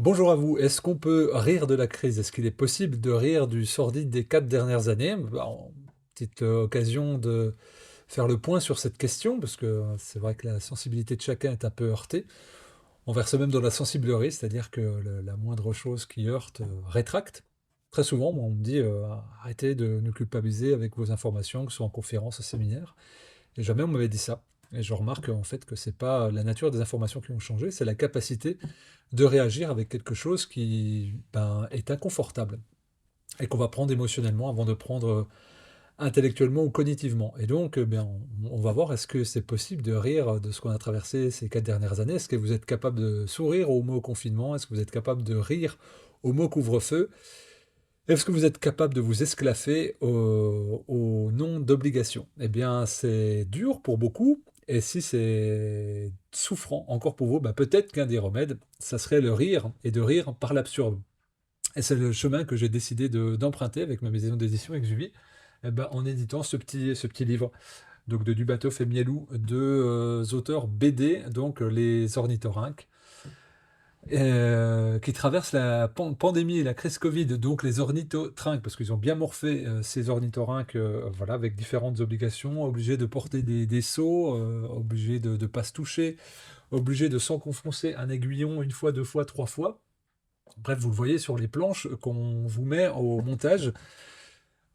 Bonjour à vous. Est-ce qu'on peut rire de la crise? Est-ce qu'il est possible de rire du sordide des 4 dernières années? Petite occasion de faire le point sur cette question, parce que c'est vrai que la sensibilité de chacun est un peu heurtée. On verse même dans la sensiblerie, c'est-à-dire que la moindre chose qui heurte rétracte. Très souvent, moi, on me dit arrêtez de nous culpabiliser avec vos informations, que ce soit en conférence, au séminaire. Et jamais on m'avait dit ça. Et je remarque en fait que c'est pas la nature des informations qui ont changé, c'est la capacité de réagir avec quelque chose qui est inconfortable et qu'on va prendre émotionnellement avant de prendre intellectuellement ou cognitivement. Et donc, on va voir est-ce que c'est possible de rire de ce qu'on a traversé ces 4 dernières années. Est-ce que vous êtes capable de sourire au mot confinement? Est-ce que vous êtes capable de rire au mot couvre-feu? Est-ce que vous êtes capable de vous esclaffer au nom d'obligation? Eh bien, c'est dur pour beaucoup, et si c'est souffrant encore pour vous, peut-être qu'un des remèdes, ça serait le rire, et de rire par l'absurde. Et c'est le chemin que j'ai décidé d'emprunter avec ma maison d'édition Exuvie, en éditant ce petit livre. Donc de Dubatov et Miellou, deux auteurs BD, donc les ornithorynques, qui traversent la pandémie et la crise Covid, donc les ornithotrinques, parce qu'ils ont bien morphé ces ornithorynques, voilà, avec différentes obligations, obligés de porter des seaux, obligés de ne pas se toucher, obligés de s'enfoncer un aiguillon une fois, deux fois, trois fois. Bref, vous le voyez sur les planches qu'on vous met au montage.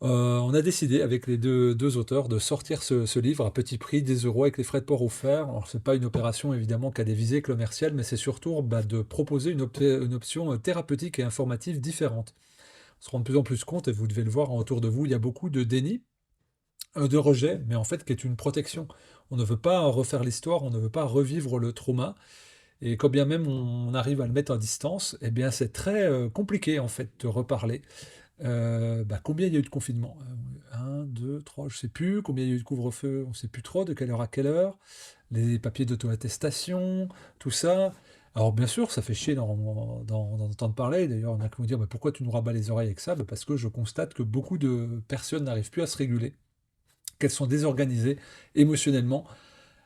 On a décidé avec les deux auteurs de sortir ce livre à petit prix, 10 euros avec les frais de port offerts. Alors c'est pas une opération évidemment qui a des visées commerciales, mais c'est surtout de proposer une option thérapeutique et informative différente. On se rend de plus en plus compte, et vous devez le voir autour de vous, il y a beaucoup de déni, de rejet, mais en fait qui est une protection. On ne veut pas refaire l'histoire, on ne veut pas revivre le trauma, et quand bien même on arrive à le mettre à distance, eh bien c'est très compliqué en fait de reparler. Combien il y a eu de confinement? 1, 2, 3, je sais plus. Combien il y a eu de couvre-feu? On sait plus trop, de quelle heure à quelle heure. Les papiers d'auto-attestation, tout ça. Alors bien sûr, ça fait chier d'en entendre parler. D'ailleurs, on a qui me dire: «Pourquoi tu nous rabats les oreilles avec ça?» Parce que je constate que beaucoup de personnes n'arrivent plus à se réguler, qu'elles sont désorganisées émotionnellement,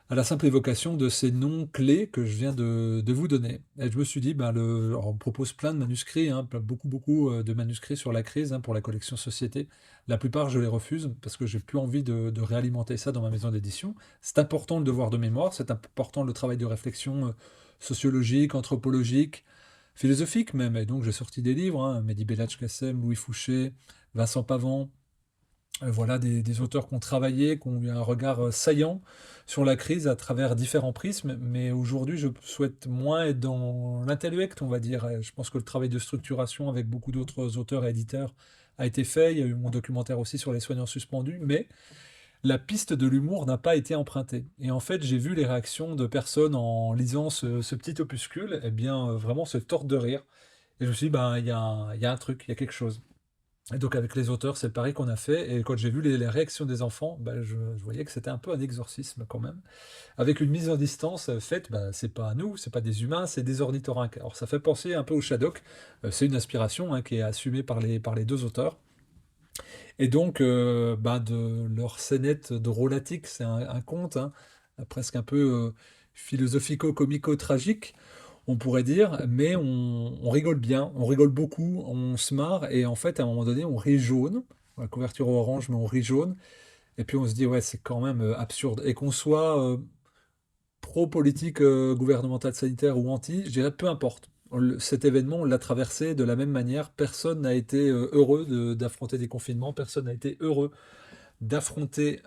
à la simple évocation de ces noms clés que je viens de vous donner. Et je me suis dit, alors on me propose plein de manuscrits, hein, beaucoup de manuscrits sur la crise, hein, pour la collection Société. La plupart, je les refuse parce que j'ai plus envie de réalimenter ça dans ma maison d'édition. C'est important le devoir de mémoire, c'est important le travail de réflexion sociologique, anthropologique, philosophique même. Et donc j'ai sorti des livres, hein, Mehdi Belhadj-Kassem, Louis Fouché, Vincent Pavant, voilà des auteurs qui ont travaillé, qui ont eu un regard saillant sur la crise à travers différents prismes, mais aujourd'hui je souhaite moins être dans l'intellect, on va dire. Et je pense que le travail de structuration avec beaucoup d'autres auteurs et éditeurs a été fait. Il y a eu mon documentaire aussi sur les soignants suspendus, mais la piste de l'humour n'a pas été empruntée. Et en fait, j'ai vu les réactions de personnes en lisant ce petit opuscule, eh bien, vraiment se tordre de rire. Et je me suis dit, il y a un truc, il y a quelque chose. Et donc avec les auteurs, c'est pareil qu'on a fait. Et quand j'ai vu les réactions des enfants, je voyais que c'était un peu un exorcisme quand même. Avec une mise en distance faite, c'est pas nous, c'est pas des humains, c'est des ornithorynques. Alors ça fait penser un peu au Shadok. C'est une inspiration, hein, qui est assumée par les deux auteurs. Et donc, de leur scénette drôlatique, c'est un conte, hein, presque un peu philosophico-comico-tragique, on pourrait dire, mais on rigole bien, on rigole beaucoup, on se marre, et en fait, à un moment donné, on rit jaune, la couverture orange, mais on rit jaune, et puis on se dit, ouais, c'est quand même absurde. Et qu'on soit pro-politique gouvernementale sanitaire ou anti, je dirais peu importe. Cet événement, on l'a traversé de la même manière. Personne n'a été heureux d'affronter des confinements, personne n'a été heureux d'affronter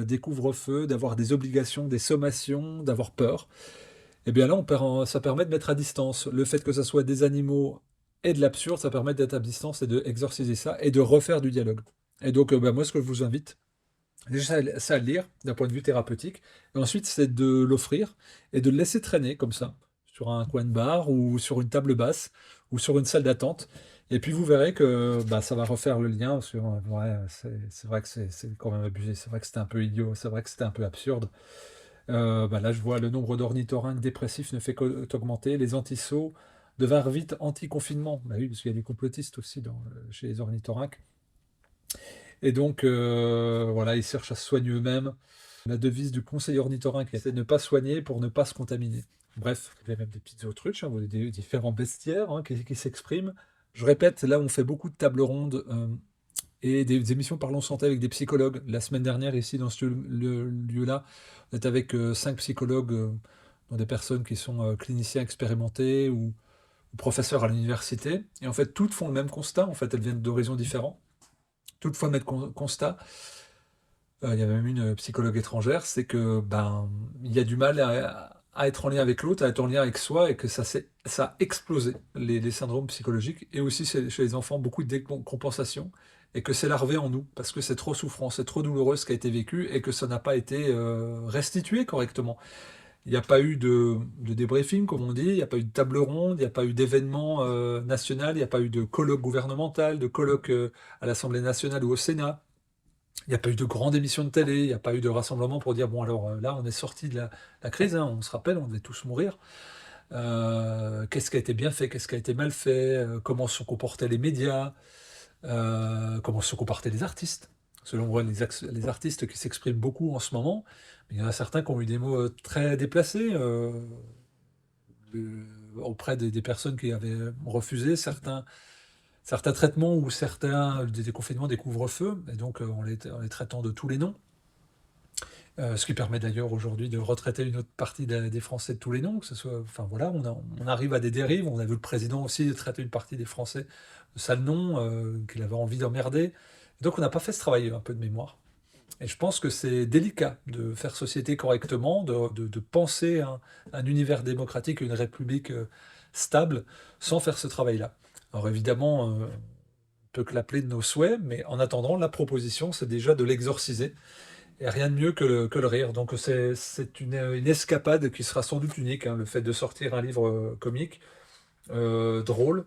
des couvre-feux, d'avoir des obligations, des sommations, d'avoir peur. Et bien là, ça permet de mettre à distance. Le fait que ce soit des animaux et de l'absurde, ça permet d'être à distance et d'exorciser ça et de refaire du dialogue. Et donc, moi, ce que je vous invite, déjà, c'est à le lire d'un point de vue thérapeutique. Et ensuite, c'est de l'offrir et de le laisser traîner comme ça, sur un coin de bar ou sur une table basse ou sur une salle d'attente. Et puis vous verrez que ça va refaire le lien sur, ouais, c'est vrai que c'est quand même abusé, c'est vrai que c'était un peu idiot, c'est vrai que c'était un peu absurde. Là, je vois le nombre d'ornithorynques dépressifs ne fait qu'augmenter. Les antisauts devinrent vite anti-confinement. Bah oui, parce qu'il y a des complotistes aussi chez les ornithorynques. Et donc, voilà, ils cherchent à se soigner eux-mêmes. La devise du conseil ornithorynque, c'est ne pas soigner pour ne pas se contaminer. Bref, il y a même des petites autruches, hein, des différents bestiaires hein, qui s'expriment. Je répète, là, on fait beaucoup de tables rondes et des émissions Parlons Santé avec des psychologues. La semaine dernière, ici, dans ce lieu-là, on est avec 5 psychologues, dont des personnes qui sont cliniciens expérimentés ou professeurs à l'université. Et en fait, toutes font le même constat. En fait, elles viennent d'horizons différents. Toutes font le même constat. Il y a même une psychologue étrangère, c'est que ben il y a du mal à être en lien avec l'autre, à être en lien avec soi, et que ça a explosé les syndromes psychologiques, et aussi chez les enfants beaucoup de décompensation, et que c'est larvé en nous, parce que c'est trop souffrant, c'est trop douloureux ce qui a été vécu, et que ça n'a pas été restitué correctement. Il n'y a pas eu de débriefing, comme on dit, il n'y a pas eu de table ronde, il n'y a pas eu d'événement national, il n'y a pas eu de colloque gouvernemental, de colloque à l'Assemblée nationale ou au Sénat. Il n'y a pas eu de grande émission de télé, il n'y a pas eu de rassemblement pour dire, bon alors là on est sorti de la crise, hein, on se rappelle, on devait tous mourir. Qu'est-ce qui a été bien fait, qu'est-ce qui a été mal fait, comment se sont comportés les médias, comment se sont comportés les artistes. Selon moi, les artistes qui s'expriment beaucoup en ce moment, mais il y en a certains qui ont eu des mots très déplacés auprès des personnes qui avaient refusé certains traitements ou certains des déconfinements, des couvre-feux, et donc en les traitant de tous les noms. Ce qui permet d'ailleurs aujourd'hui de retraiter une autre partie des Français de tous les noms, que ce soit, enfin voilà, on arrive à des dérives. On a vu le président aussi traiter une partie des Français de sales noms, qu'il avait envie d'emmerder. Donc on n'a pas fait ce travail un peu de mémoire. Et je pense que c'est délicat de faire société correctement, de penser un univers démocratique, une république stable, sans faire ce travail-là. Alors évidemment, on peut que l'appeler de nos souhaits, mais en attendant, la proposition, c'est déjà de l'exorciser. Et rien de mieux que le rire. Donc c'est une escapade qui sera sans doute unique, hein, le fait de sortir un livre comique, drôle.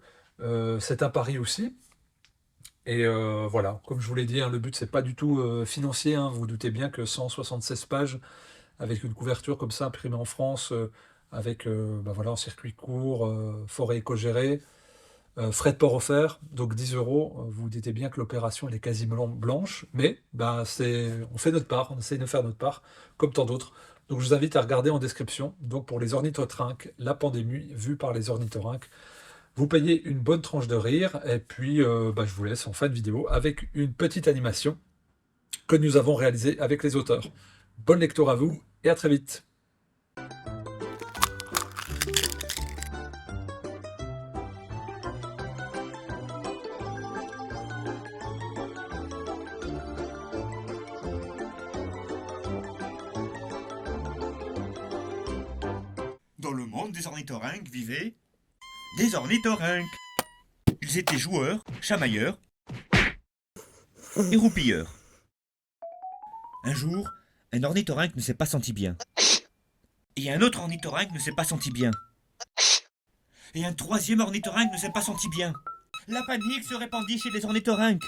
C'est un pari aussi. Et voilà, comme je vous l'ai dit, hein, le but c'est pas du tout financier, hein. Vous vous doutez bien que 176 pages avec une couverture comme ça imprimée en France, avec bah voilà, un circuit court, forêt éco-gérée, frais de port offerts, donc 10 euros. Vous vous dites bien que l'opération elle est quasiment blanche, mais bah, on fait notre part, on essaye de faire notre part, comme tant d'autres. Donc je vous invite à regarder en description. Donc pour les ornithorynques, la pandémie vue par les ornithorynques. Vous payez une bonne tranche de rire, et puis bah, je vous laisse en fin de vidéo avec une petite animation que nous avons réalisée avec les auteurs. Bonne lecture à vous et à très vite. Dans le monde des ornithorynques vivaient des ornithorynques. Ils étaient joueurs, chamailleurs et roupilleurs. Un jour, un ornithorynque ne s'est pas senti bien. Et un autre ornithorynque ne s'est pas senti bien. Et un troisième ornithorynque ne s'est pas senti bien. La panique se répandit chez les ornithorynques.